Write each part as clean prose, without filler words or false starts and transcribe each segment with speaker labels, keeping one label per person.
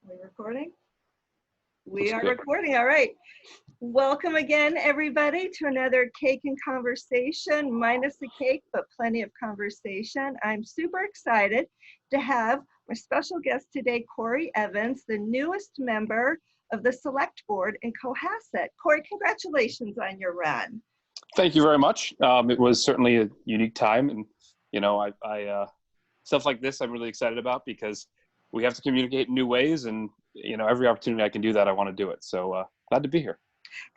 Speaker 1: Are we recording? We are recording, all right. Welcome again, everybody, to another Cake and Conversation, minus the cake, but plenty of conversation. I'm super excited to have my special guest today, Corey Evans, the newest member of the Select Board in Cohasset. Corey, congratulations on your run.
Speaker 2: Thank you very much. It was certainly a unique time, and I stuff like this I'm really excited about because we have to communicate in new ways, and every opportunity I can do that, I want to do it. So glad to be here.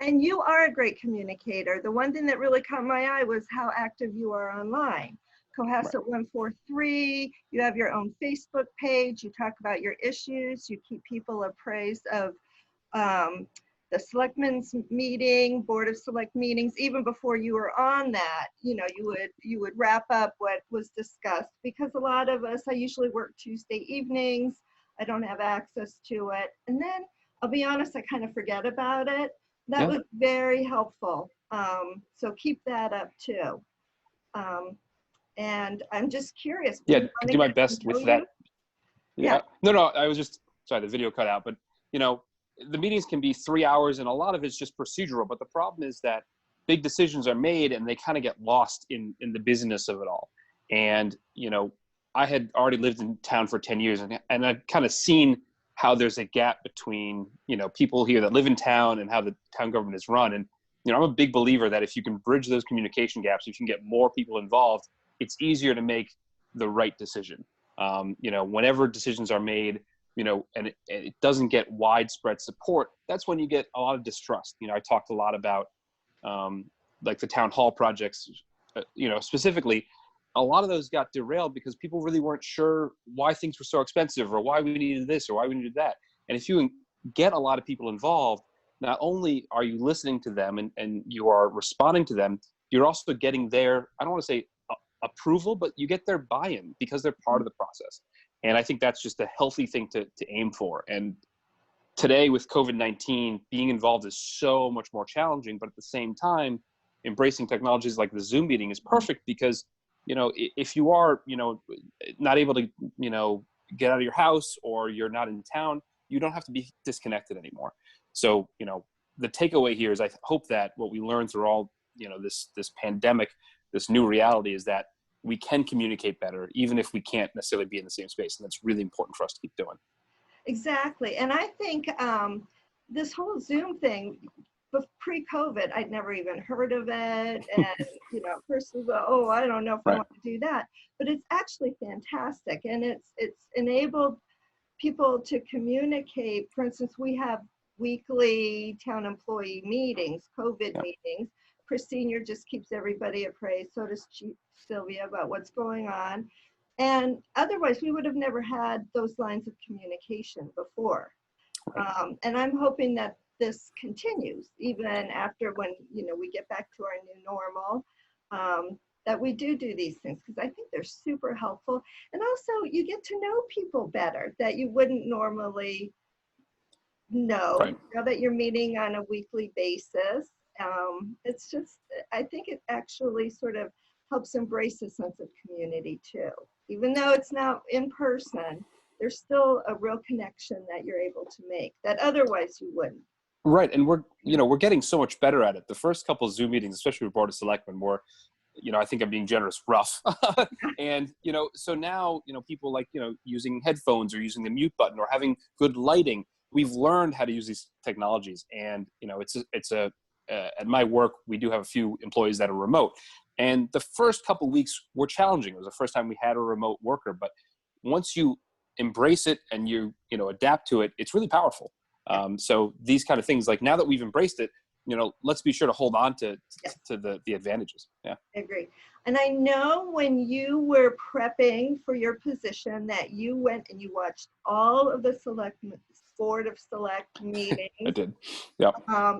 Speaker 1: And you are a great communicator. The one thing that really caught my eye was how active you are online. Cohasset 143, you have your own Facebook page, you talk about your issues, you keep people appraised of the selectmen's meeting, board of select meetings. Even before you were on that, you would wrap up what was discussed, because a lot of us, I usually work Tuesday evenings, I don't have access to it, and then I'll be honest, I kind of forget about it. That was very helpful. So keep that up too. And I'm just curious.
Speaker 2: Yeah, I do my best with that. Yeah. No, I was just, sorry, the video cut out, but the meetings can be 3 hours and a lot of it's just procedural, but the problem is that big decisions are made and they kind of get lost in the busyness of it all. And, I had already lived in town for 10 years and I've kind of seen how there's a gap between, people here that live in town and how the town government is run. And, I'm a big believer that if you can bridge those communication gaps, if you can get more people involved, it's easier to make the right decision. Whenever decisions are made, and it doesn't get widespread support, that's when you get a lot of distrust. I talked a lot about like the town hall projects, specifically. A lot of those got derailed because people really weren't sure why things were so expensive or why we needed this or why we needed that. And if you get a lot of people involved, not only are you listening to them and you are responding to them, you're also getting their, I don't want to say approval, but you get their buy-in because they're part of the process. And I think that's just a healthy thing to aim for. And today with COVID-19, being involved is so much more challenging, but at the same time, embracing technologies like the Zoom meeting is perfect because if you are, not able to, get out of your house or you're not in town, you don't have to be disconnected anymore. So, the takeaway here is I hope that what we learned through all, this pandemic, this new reality is that we can communicate better, even if we can't necessarily be in the same space. And that's really important for us to keep doing.
Speaker 1: Exactly. And I think this whole Zoom thing, pre-COVID, I'd never even heard of it. And, first it was, I don't know if I want to do that. But it's actually fantastic. And it's enabled people to communicate. For instance, we have weekly town employee meetings, COVID meetings. Chris Senior just keeps everybody appraised. So does Sylvia about what's going on. And otherwise, we would have never had those lines of communication before. And I'm hoping that this continues even after when we get back to our new normal, that we do these things, because I think they're super helpful. And also you get to know people better that you wouldn't normally know. Now that you're meeting on a weekly basis, it's just, I think it actually sort of helps embrace a sense of community too. Even though it's not in person, there's still a real connection that you're able to make that otherwise you wouldn't.
Speaker 2: Right. And we're getting so much better at it. The first couple of Zoom meetings, especially with Board of Selectmen, were, I think I'm being generous, rough. And, so now, people like, using headphones or using the mute button or having good lighting. We've learned how to use these technologies. And, at my work, we do have a few employees that are remote. And the first couple of weeks were challenging. It was the first time we had a remote worker. But once you embrace it and you adapt to it, it's really powerful. So these kind of things, like now that we've embraced it, let's be sure to hold on to the advantages. Yeah.
Speaker 1: I agree. And I know when you were prepping for your position that you went and you watched all of the Board of Select meetings.
Speaker 2: I did. Yeah.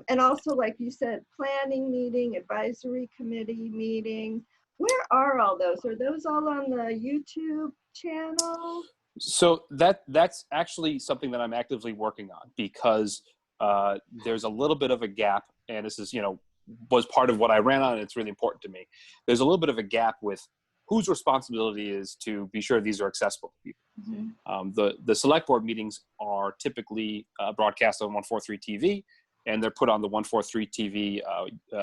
Speaker 1: And also, like you said, planning meeting, advisory committee meetings. Where are all those? Are those all on the YouTube channel?
Speaker 2: So that's actually something that I'm actively working on, because there's a little bit of a gap, and this is, was part of what I ran on, and it's really important to me. There's a little bit of a gap with whose responsibility is to be sure these are accessible to people. Mm-hmm. The select board meetings are are typically broadcast on 143 TV, and they're put on the 143 TV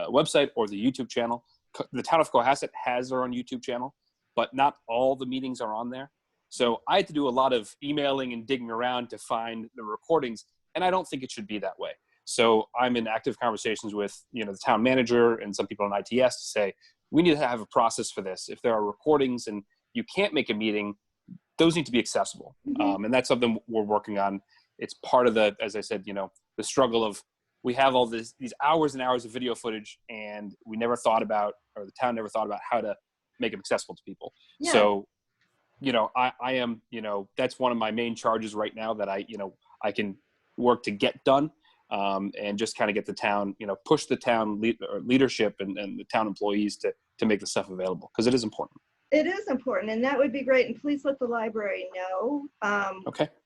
Speaker 2: website or the YouTube channel. The town of Cohasset has their own YouTube channel, but not all the meetings are on there. So I had to do a lot of emailing and digging around to find the recordings, and I don't think it should be that way. So I'm in active conversations with, the town manager and some people on ITS to say, we need to have a process for this. If there are recordings and you can't make a meeting, those need to be accessible. And that's something we're working on. It's part of the, as I said, the struggle of, we have all these hours and hours of video footage, and we never thought about, or the town never thought about how to make them accessible to people. Yeah. So, I am, that's one of my main charges right now that I can work to get done, and just kind of get the town, push the town leadership and the town employees to make the stuff available, because it is important.
Speaker 1: It is important, and that would be great. And please let the library know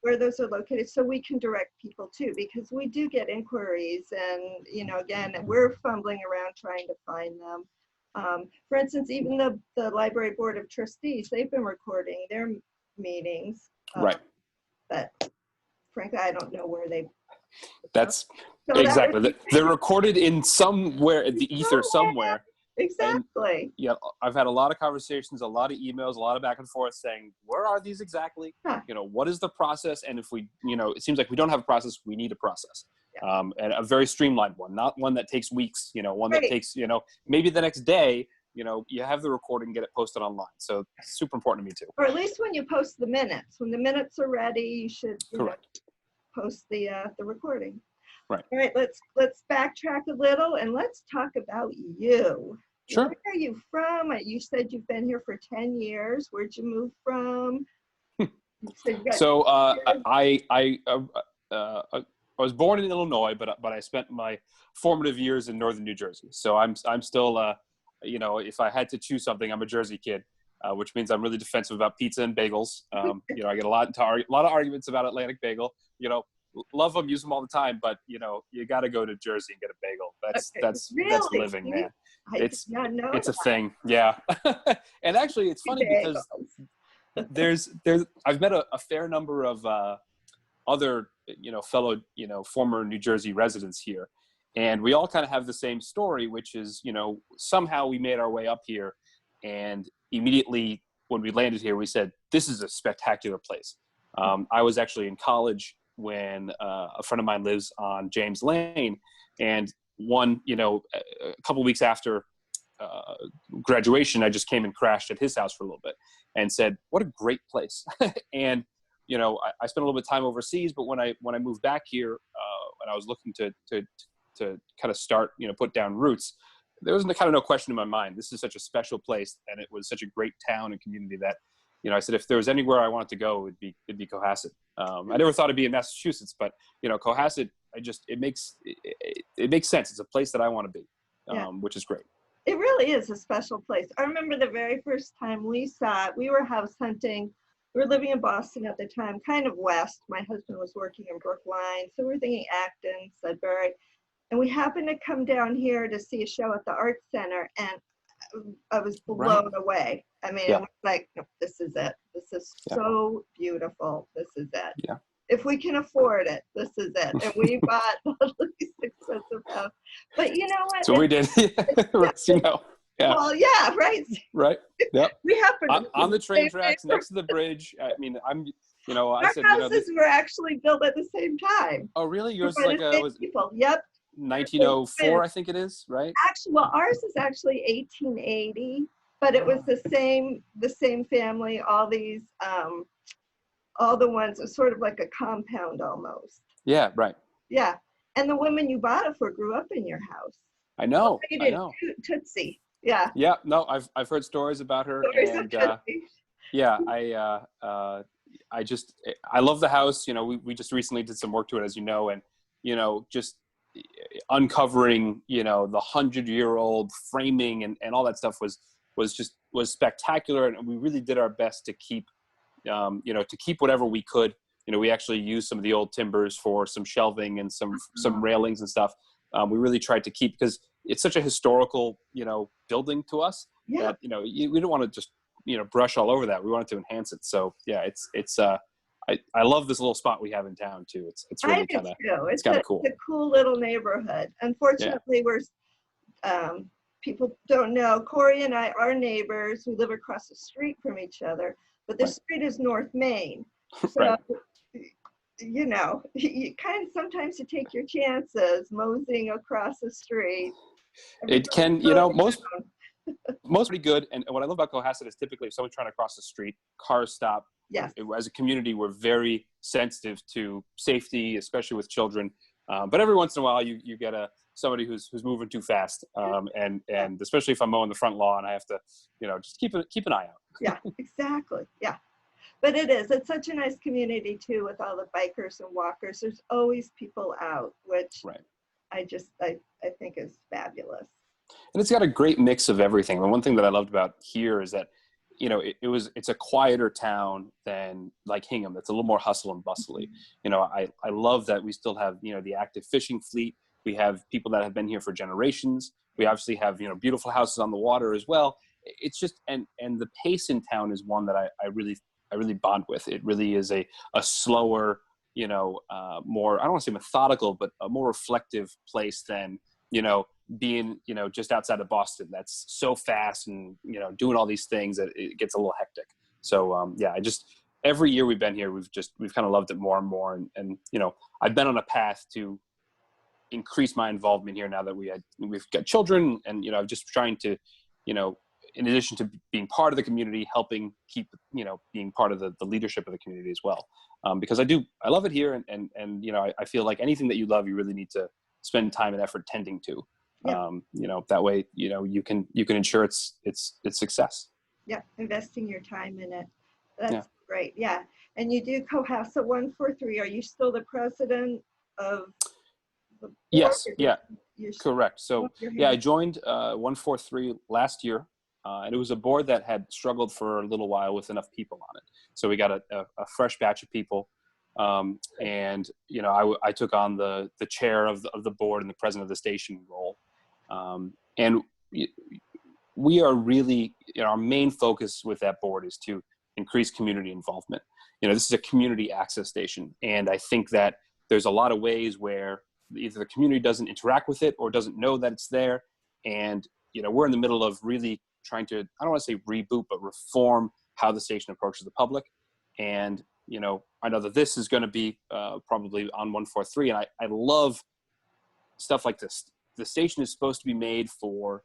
Speaker 1: where those are located, so we can direct people too, because we do get inquiries, and again, we're fumbling around trying to find them. For instance, even the Library Board of Trustees, they've been recording their meetings,
Speaker 2: right?
Speaker 1: But frankly, I don't know where they.
Speaker 2: That's so exactly. They're recorded in somewhere at the ether somewhere.
Speaker 1: Exactly.
Speaker 2: And, I've had a lot of conversations, a lot of emails, a lot of back and forth saying, where are these exactly? Huh. What is the process? And if we, it seems like we don't have a process, we need a process. Yeah. And a very streamlined one, not one that takes weeks, one that takes, maybe the next day, you have the recording, get it posted online. So it's super important to me too.
Speaker 1: Or at least when you post the minutes, when the minutes are ready, you should post the recording.
Speaker 2: Right.
Speaker 1: All right, let's backtrack a little and let's talk about you.
Speaker 2: Sure.
Speaker 1: Where are you from? You said you've been here for 10 years. Where'd you move from?
Speaker 2: So I was born in Illinois, but I spent my formative years in northern New Jersey. So I'm still if I had to choose something, I'm a Jersey kid, which means I'm really defensive about pizza and bagels. I get a lot of arguments about Atlantic Bagel. Love them, use them all the time, but you got to go to Jersey and get a bagel. That's living, man. It's a thing. Yeah. And actually it's funny because I've met a fair number of other fellow former New Jersey residents here, and we all kind of have the same story, which is somehow we made our way up here, and immediately when we landed here we said, this is a spectacular place. I was actually in college when a friend of mine lives on James Lane, and a couple weeks after graduation, I just came and crashed at his house for a little bit and said, what a great place. And I spent a little bit of time overseas, but when I moved back here, and I was looking to kind of start put down roots, there was kind of no question in my mind. This is such a special place, and it was such a great town and community that I said, if there was anywhere I wanted to go, it'd be Cohasset. I never thought it'd be in Massachusetts, but Cohasset, it makes sense. It's a place that I want to be, which is great.
Speaker 1: It really is a special place. I remember the very first time we saw it, we were house hunting. We were living in Boston at the time, kind of west. My husband was working in Brookline, so we were thinking Acton, Sudbury. And we happened to come down here to see a show at the Art Center, and I was blown away. I mean, it was like, no, this is it. This is so beautiful. This is it. Yeah. If we can afford it, this is it. And we bought the least expensive house. But you know what?
Speaker 2: So we did. Yeah.
Speaker 1: Well, yeah, right.
Speaker 2: Right. Yep.
Speaker 1: We happened
Speaker 2: on the train tracks next to the bridge. I mean,
Speaker 1: our houses were actually built at the same time.
Speaker 2: Oh, really? Yours is like
Speaker 1: people. Yep.
Speaker 2: 1904, I think it is, right?
Speaker 1: Actually, well, ours is actually 1880, but it was the same family. All these, all the ones, are sort of like a compound almost.
Speaker 2: Yeah, right.
Speaker 1: Yeah, and the woman you bought it for grew up in your house.
Speaker 2: I know. I know.
Speaker 1: Tootsie. Yeah.
Speaker 2: Yeah. No, I've heard stories about her, and yeah, I love the house. We just recently did some work to it, as you know, and just uncovering the 100-year-old framing and all that stuff was spectacular, and we really did our best to keep whatever we could. We actually used some of the old timbers for some shelving and some railings and stuff. We really tried to keep, because it's such a historical building to us that we don't want to just brush all over that. We wanted to enhance it. So yeah, it's I love this little spot we have in town too. It's really kind of, it's kind of cool.
Speaker 1: It's a cool little neighborhood. Unfortunately, we're people don't know, Corey and I are neighbors. We live across the street from each other, but the street is North Main. So, you know, you kind of sometimes you take your chances moseying across the street.
Speaker 2: It can, you know, most pretty good. And what I love about Cohasset is typically if someone's trying to cross the street, cars stop.
Speaker 1: Yes.
Speaker 2: As a community, we're very sensitive to safety, especially with children. But every once in a while, you get somebody who's moving too fast, and especially if I'm mowing the front lawn, I have to, you know, just keep an eye out.
Speaker 1: Yeah, exactly. Yeah, but it's such a nice community too, with all the bikers and walkers. There's always people out, which I think is fabulous.
Speaker 2: And it's got a great mix of everything. The one thing that I loved about here is that, you know, it's a quieter town than like Hingham. That's a little more hustle and bustly. You know, I love that we still have, you know, the active fishing fleet. We have people that have been here for generations. We obviously have, you know, beautiful houses on the water as well. It's just, and the pace in town is one that I really bond with. It really is a slower, you know, more, I don't want to say methodical, but a more reflective place than, you know, being, you know, just outside of Boston. That's so fast and, you know, doing all these things that it gets a little hectic. So, every year we've been here, we've kind of loved it more and more. And, you know, I've been on a path to increase my involvement here now that we've got children, and, you know, just trying to, you know, in addition to being part of the community, helping keep, you know, being part of the leadership of the community as well. Because I love it here. And, you know, I feel like anything that you love, you really need to spend time and effort tending to.
Speaker 1: Yeah.
Speaker 2: You know, that way, you know, you can ensure its success.
Speaker 1: Yeah, investing your time in it. That's great. Yeah. And you do Cohasset 143. Are you still the president of the board?
Speaker 2: Yes. Yeah. Correct. So I joined 143 last year, and it was a board that had struggled for a little while with enough people on it. So we got a fresh batch of people. And, you know, I took on the chair of the board and the president of the station role. And we are really, you know, our main focus with that board is to increase community involvement. You know, this is a community access station. And I think that there's a lot of ways where either the community doesn't interact with it or doesn't know that it's there. And, you know, we're in the middle of really trying to, I don't want to say reboot, but reform how the station approaches the public. And, you know, I know that this is going to be probably on 143. And I love stuff like this. The station is supposed to be made for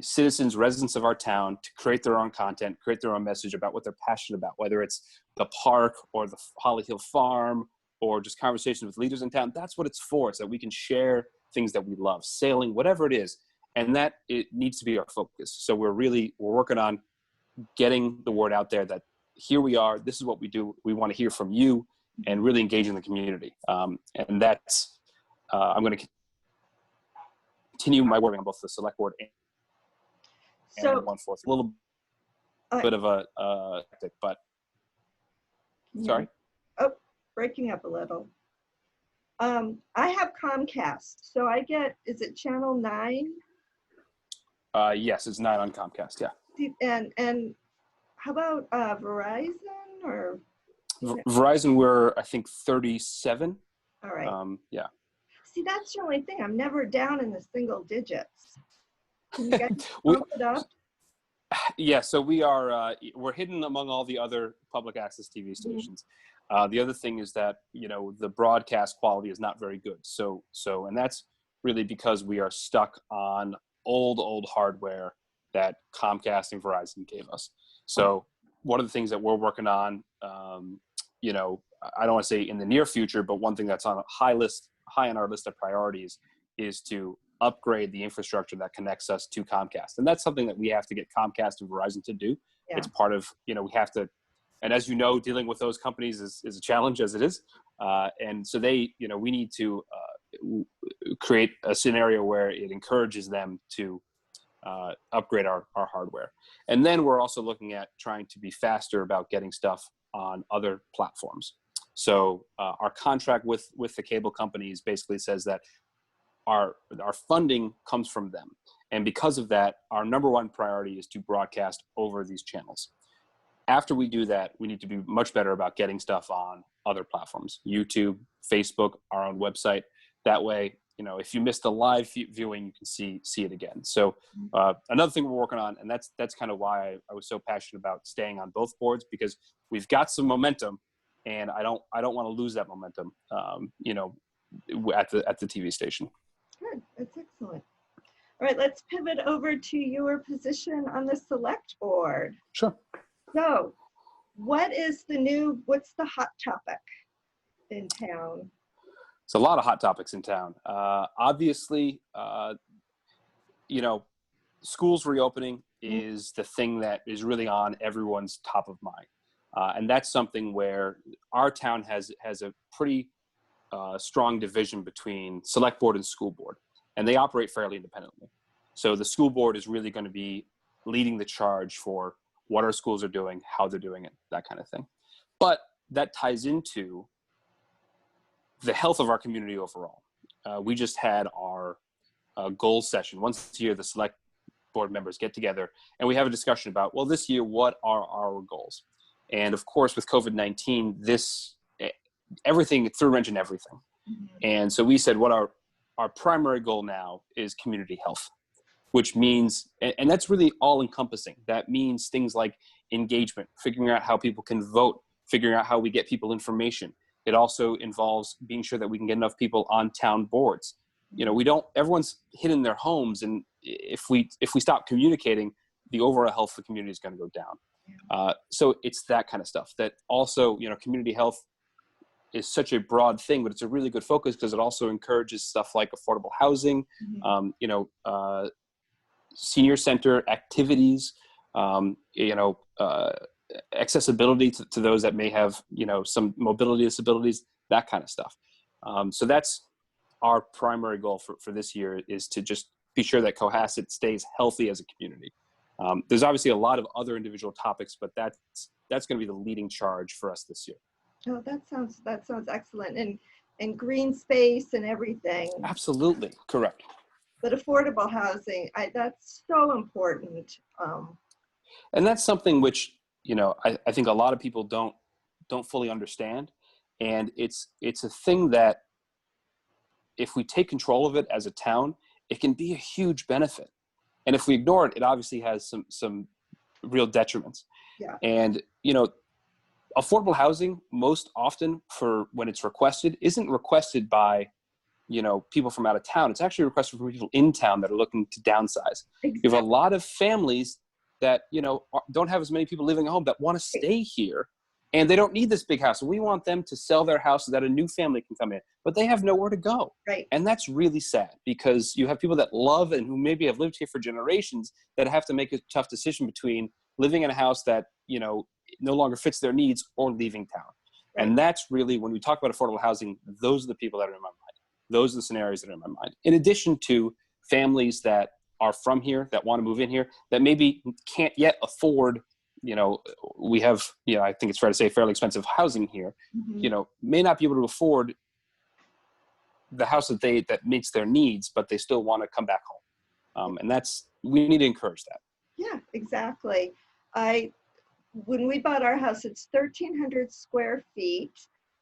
Speaker 2: citizens, residents of our town, to create their own content, create their own message about what they're passionate about, whether it's the park or the Holly Hill Farm or just conversations with leaders in town. That's what it's for, so that we can share things that we love, sailing, whatever it is. And that it needs to be our focus. So we're working on getting the word out there that here we are, this is what we do. We want to hear from you and really engage in the community. And that's, I'm going to continue my work on both the select board and 1/4. A little bit of a but sorry.
Speaker 1: Oh, breaking up a little. I have Comcast, so I get, is it channel 9?
Speaker 2: Yes, it's 9 on Comcast. Yeah.
Speaker 1: And how about Verizon or?
Speaker 2: Verizon, we're I think 37.
Speaker 1: All right.
Speaker 2: Yeah.
Speaker 1: See, that's the only thing. I'm never down in the single digits. Can you guys pump it up?
Speaker 2: Yeah, so we're hidden among all the other public access TV stations. The other thing is that, you know, the broadcast quality is not very good. So, and that's really because we are stuck on old hardware that Comcast and Verizon gave us. So one of the things that we're working on, you know, I don't want to say in the near future, but one thing that's on a high on our list of priorities is to upgrade the infrastructure that connects us to Comcast. And that's something that we have to get Comcast and Verizon to do. Yeah. It's part of, you know, we have to, and as you know, dealing with those companies is a challenge as it is. And so you know, we need to create a scenario where it encourages them to upgrade our hardware. And then we're also looking at trying to be faster about getting stuff on other platforms. So our contract with the cable companies basically says that our funding comes from them. And because of that, our number one priority is to broadcast over these channels. After we do that, we need to be much better about getting stuff on other platforms, YouTube, Facebook, our own website. That way, if you missed a live viewing, you can see it again. So another thing we're working on, and that's kind of why I was so passionate about staying on both boards, because we've got some momentum, and I don't want to lose that momentum, at the TV station.
Speaker 1: Good, that's excellent. All right, let's pivot over to your position on the select board.
Speaker 2: Sure.
Speaker 1: So, what's the hot topic in town?
Speaker 2: It's a lot of hot topics in town. Obviously, schools reopening is the thing that is really on everyone's top of mind. And that's something where our town has a pretty strong division between select board and school board, and they operate fairly independently. So the school board is really going to be leading the charge for what our schools are doing, how they're doing it, that kind of thing. But that ties into the health of our community overall. We just had our goals session. Once a year, the select board members get together and we have a discussion about, well, this year, what are our goals? And of course, with COVID-19, everything threw a wrench in everything. Mm-hmm. And so we said, what our primary goal now is community health, which means, and that's really all encompassing. That means things like engagement, figuring out how people can vote, figuring out how we get people information. It also involves being sure that we can get enough people on town boards. Everyone's hid in their homes, and if we stop communicating, the overall health of the community is going to go down. So it's that kind of stuff. That also, community health is such a broad thing, but it's a really good focus because it also encourages stuff like affordable housing, senior center activities, accessibility to those that may have, some mobility disabilities, that kind of stuff. So that's our primary goal for this year, is to just be sure that Cohasset stays healthy as a community. There's obviously a lot of other individual topics, but that's going to be the leading charge for us this year.
Speaker 1: Oh, that sounds excellent. And green space and everything.
Speaker 2: Absolutely, correct.
Speaker 1: But affordable housing, that's so important.
Speaker 2: And that's something which, I think a lot of people don't fully understand. And it's a thing that if we take control of it as a town, it can be a huge benefit. And if we ignore it, it obviously has some real detriments. Yeah. And, affordable housing, most often, for when it's requested, isn't requested by, people from out of town. It's actually requested from people in town that are looking to downsize. Exactly. You have a lot of families that, don't have as many people living at home that want to stay here, and they don't need this big house. We want them to sell their house so that a new family can come in, but they have nowhere to go. Right. And that's really sad, because you have people that love and who maybe have lived here for generations that have to make a tough decision between living in a house that, no longer fits their needs or leaving town. Right. And that's really, when we talk about affordable housing, those are the people that are in my mind. Those are the scenarios that are in my mind. In addition to families that are from here, that want to move in here, that maybe can't yet afford, we have, I think it's fair to say, fairly expensive housing here, mm-hmm. May not be able to afford the house that meets their needs, but they still want to come back home. And we need to encourage that. Yeah,
Speaker 1: exactly. When we bought our house, it's 1,300 square feet,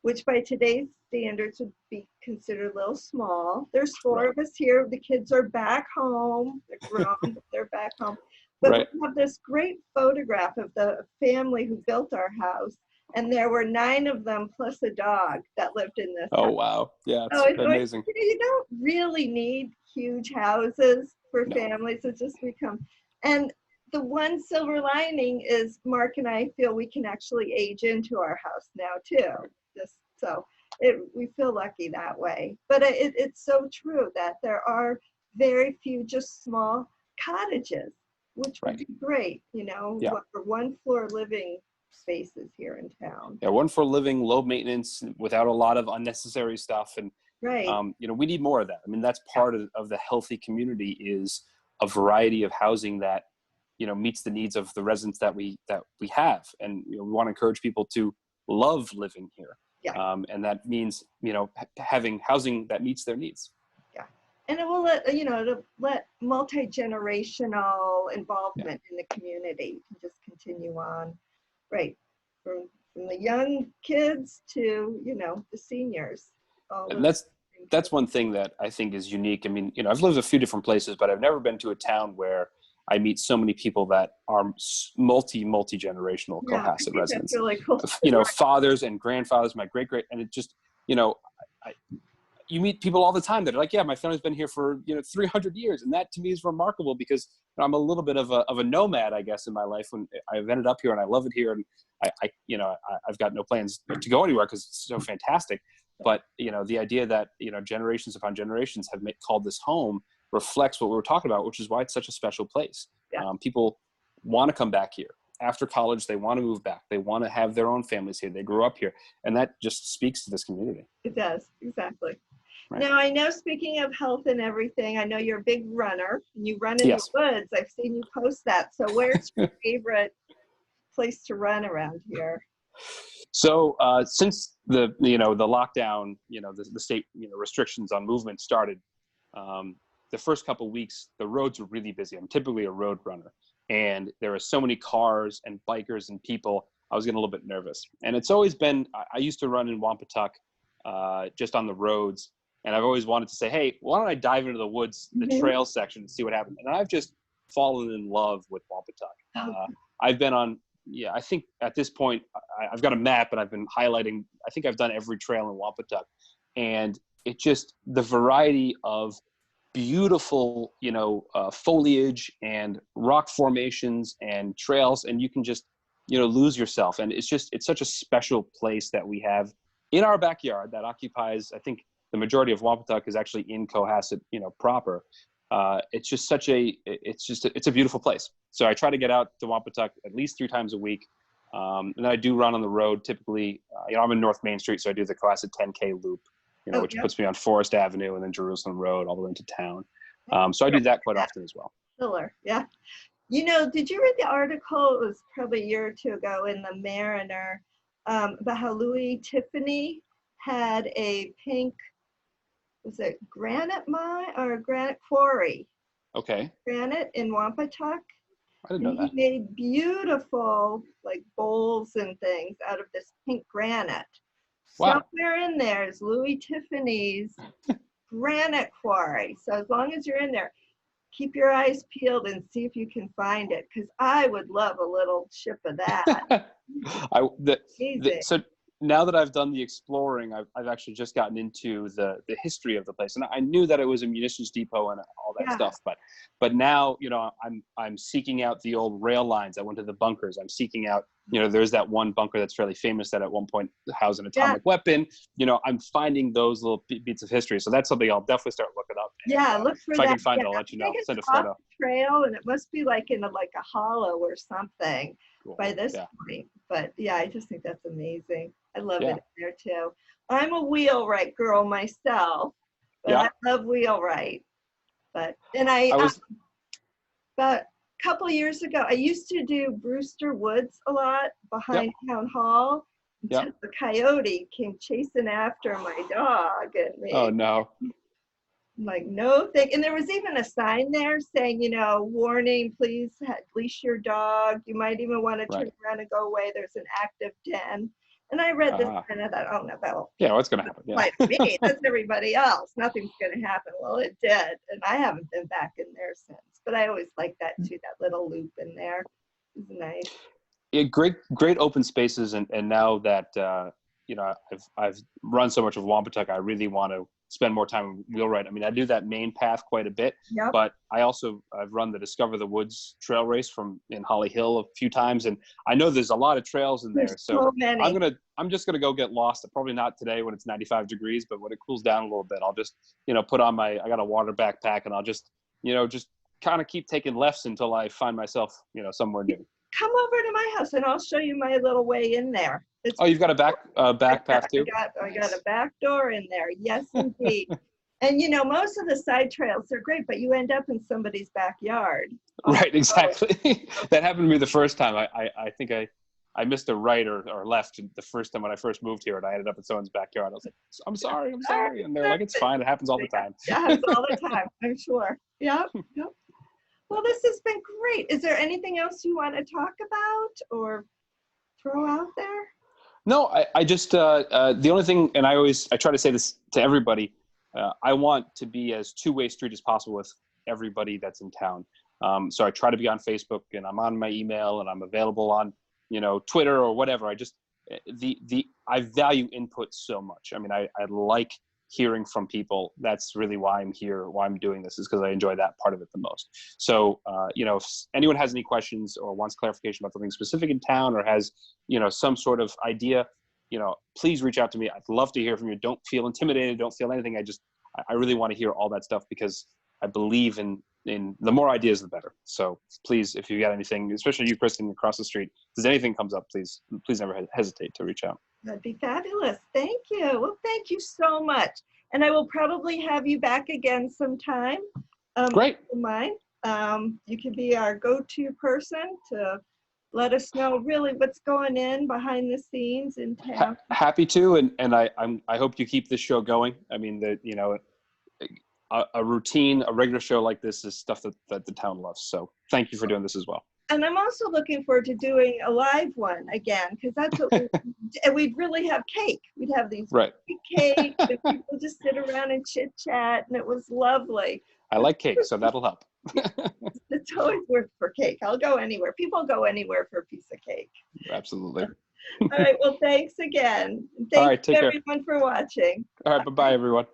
Speaker 1: which by today's standards would be considered a little small. There's four of us here. The kids are back home. They're grown, but they're back home. But we have this great photograph of the family who built our house, and there were 9 of them plus a dog that lived in this house.
Speaker 2: Wow. Yeah, it's amazing.
Speaker 1: You don't really need huge houses for families. It's just and the one silver lining is Mark and I feel we can actually age into our house now too. We feel lucky that way. But it's so true that there are very few just small cottages, which would be great, for one floor living spaces here in town.
Speaker 2: Yeah, one floor living, low maintenance, without a lot of unnecessary stuff. And, we need more of that. I mean, that's part of the healthy community, is a variety of housing that, meets the needs of the residents that we have. And, we want to encourage people to love living here. Yeah. And that means, having housing that meets their needs.
Speaker 1: Yeah. And it will let multi-generational involvement in the community can just continue on. Right. From the young kids to, you know, the seniors.
Speaker 2: And that's one thing that I think is unique. I mean, you know, I've lived a few different places, but I've never been to a town where I meet so many people that are multi-generational
Speaker 1: Yeah, I
Speaker 2: Cohasset
Speaker 1: think that's
Speaker 2: residents.
Speaker 1: really cool.
Speaker 2: You know, fathers and grandfathers, my great, and it just, you know, you meet people all the time that are like, yeah, my family's been here for, you know, 300 years. And that to me is remarkable because I'm a little bit of a nomad, I guess, in my life when I've ended up here and I love it here. And I've got no plans to go anywhere because it's so fantastic. But, you know, the idea that, you know, generations upon generations have called this home reflects what we were talking about, which is why it's such a special place.
Speaker 1: Yeah.
Speaker 2: People want to come back here. After college, they want to move back. They want to have their own families here. They grew up here. And that just speaks to this community.
Speaker 1: It does, exactly.
Speaker 2: Right.
Speaker 1: Now, I know, speaking of health and everything, I know you're a big runner and you run in
Speaker 2: Yes.
Speaker 1: the woods. I've seen you post that. So where's your favorite place to run around here?
Speaker 2: So since the lockdown, you know, the state, you know, restrictions on movement started, the first couple of weeks, the roads were really busy. I'm typically a road runner, and there are so many cars and bikers and people. I was getting a little bit nervous. And it's always been, I used to run in Wampatuck, just on the roads. And I've always wanted to say, hey, why don't I dive into the woods, the trail section, and see what happens? And I've just fallen in love with Wampatuck. I've been on, I think at this point, I've got a map and I've been highlighting, I think I've done every trail in Wampatuck. And it just, the variety of beautiful, you know, foliage and rock formations and trails, and you can just, you know, lose yourself. And it's such a special place that we have in our backyard that occupies, I think the majority of Wampatuck is actually in Cohasset, you know, proper. It's just it's a beautiful place. So I try to get out to Wampatuck at least 3 times a week. And I do run on the road typically. You know, I'm in North Main Street, so I do the Cohasset 10K loop, you know, which puts me on Forest Avenue and then Jerusalem Road all the way into town. So I do that quite often as well.
Speaker 1: Killer, yeah. You know, did you read the article? It was probably a year or two ago in the Mariner about how Louis Tiffany had a pink, was it granite mine or granite quarry?
Speaker 2: Okay.
Speaker 1: Granite in Wampatuck.
Speaker 2: I didn't know that.
Speaker 1: He made beautiful like bowls and things out of this pink granite.
Speaker 2: Wow.
Speaker 1: Somewhere in there is Louis Tiffany's granite quarry. So as long as you're in there, keep your eyes peeled and see if you can find it, because I would love a little chip of that.
Speaker 2: So now that I've done the exploring, I've actually just gotten into the history of the place, and I knew that it was a munitions depot and all that stuff. But now, you know, I'm seeking out the old rail lines. I went to the bunkers. I'm seeking out, you know, there's that one bunker that's fairly famous that at one point housed an atomic weapon. You know, I'm finding those little beats of history. So that's something I'll definitely start looking up. And,
Speaker 1: look for
Speaker 2: if
Speaker 1: that.
Speaker 2: I can find it, I'll let you know. Send a photo.
Speaker 1: Trail, and it must be like in a hollow or something by this point. But yeah, I just think that's amazing. I love it there too. I'm a wheelwright girl myself, but I love wheelwright. But and I was about a couple of years ago, I used to do Brewster Woods a lot behind Town Hall. Until the coyote came chasing after my dog and me.
Speaker 2: Oh no.
Speaker 1: I'm like, no thing. And there was even a sign there saying, you know, warning, please leash your dog. You might even want to turn around and go away. There's an active den. And I read this and I thought, oh no,
Speaker 2: what's going to happen? Yeah.
Speaker 1: Me. That's everybody else. Nothing's going to happen. Well, it did. And I haven't been back in there since. But I always liked that too, that little loop in there. It was nice.
Speaker 2: Yeah, great open spaces. And now that, you know, I've run so much of Wampatuck, I really want to spend more time wheelwright. I mean, I do that main path quite a bit, but I've run the Discover the Woods trail race in Holly Hill a few times. And I know there's a lot of trails in there. So
Speaker 1: many.
Speaker 2: I'm just going to go get lost. Probably not today when it's 95 degrees, but when it cools down a little bit, I'll just, you know, put on I got a water backpack and I'll just, you know, just kind of keep taking lefts until I find myself, you know, somewhere new.
Speaker 1: Come over to my house and I'll show you my little way in there.
Speaker 2: You've got a back path too?
Speaker 1: I got a back door in there. Yes, indeed. And you know, most of the side trails are great, but you end up in somebody's backyard.
Speaker 2: Right, exactly. That happened to me the first time. I think I missed a right or left the first time when I first moved here, and I ended up in someone's backyard. I was like, I'm sorry. And they're like, it's fine. It happens all the time.
Speaker 1: Yeah, it happens all the time, I'm sure. Yep. Well, this has been great. Is there anything else you want to talk about or throw out there?
Speaker 2: No, I just, the only thing, and I try to say this to everybody, I want to be as two-way street as possible with everybody that's in town. So I try to be on Facebook, and I'm on my email, and I'm available on, Twitter or whatever. I value input so much. I mean, I like hearing from people. That's really why I'm here, why I'm doing this, is because I enjoy that part of it the most. So, if anyone has any questions or wants clarification about something specific in town, or has, some sort of idea, please reach out to me. I'd love to hear from you. Don't feel intimidated. Don't feel anything. I really want to hear all that stuff, because I believe in the more ideas, the better. So please, if you got anything, especially you, Kristen, across the street, if anything comes up, please never hesitate to reach out.
Speaker 1: That'd be fabulous. Thank you. Well, thank you so much. And I will probably have you back again sometime.
Speaker 2: Great.
Speaker 1: Mine. You can be our go-to person to let us know really what's going in behind the scenes in town.
Speaker 2: Happy to, and I hope you keep this show going. I mean, a routine, a regular show like this is stuff that the town loves. So thank you for doing this as well.
Speaker 1: And I'm also looking forward to doing a live one again, because that's what and we'd really have cake. We'd have these cake, and people just sit around and chit chat, and it was lovely.
Speaker 2: I like cake, so that'll help.
Speaker 1: It's always worth for cake. I'll go anywhere. People go anywhere for a piece of cake.
Speaker 2: Absolutely.
Speaker 1: All right. Well, thanks again. Thanks everyone for watching.
Speaker 2: All right. Bye-bye, everyone.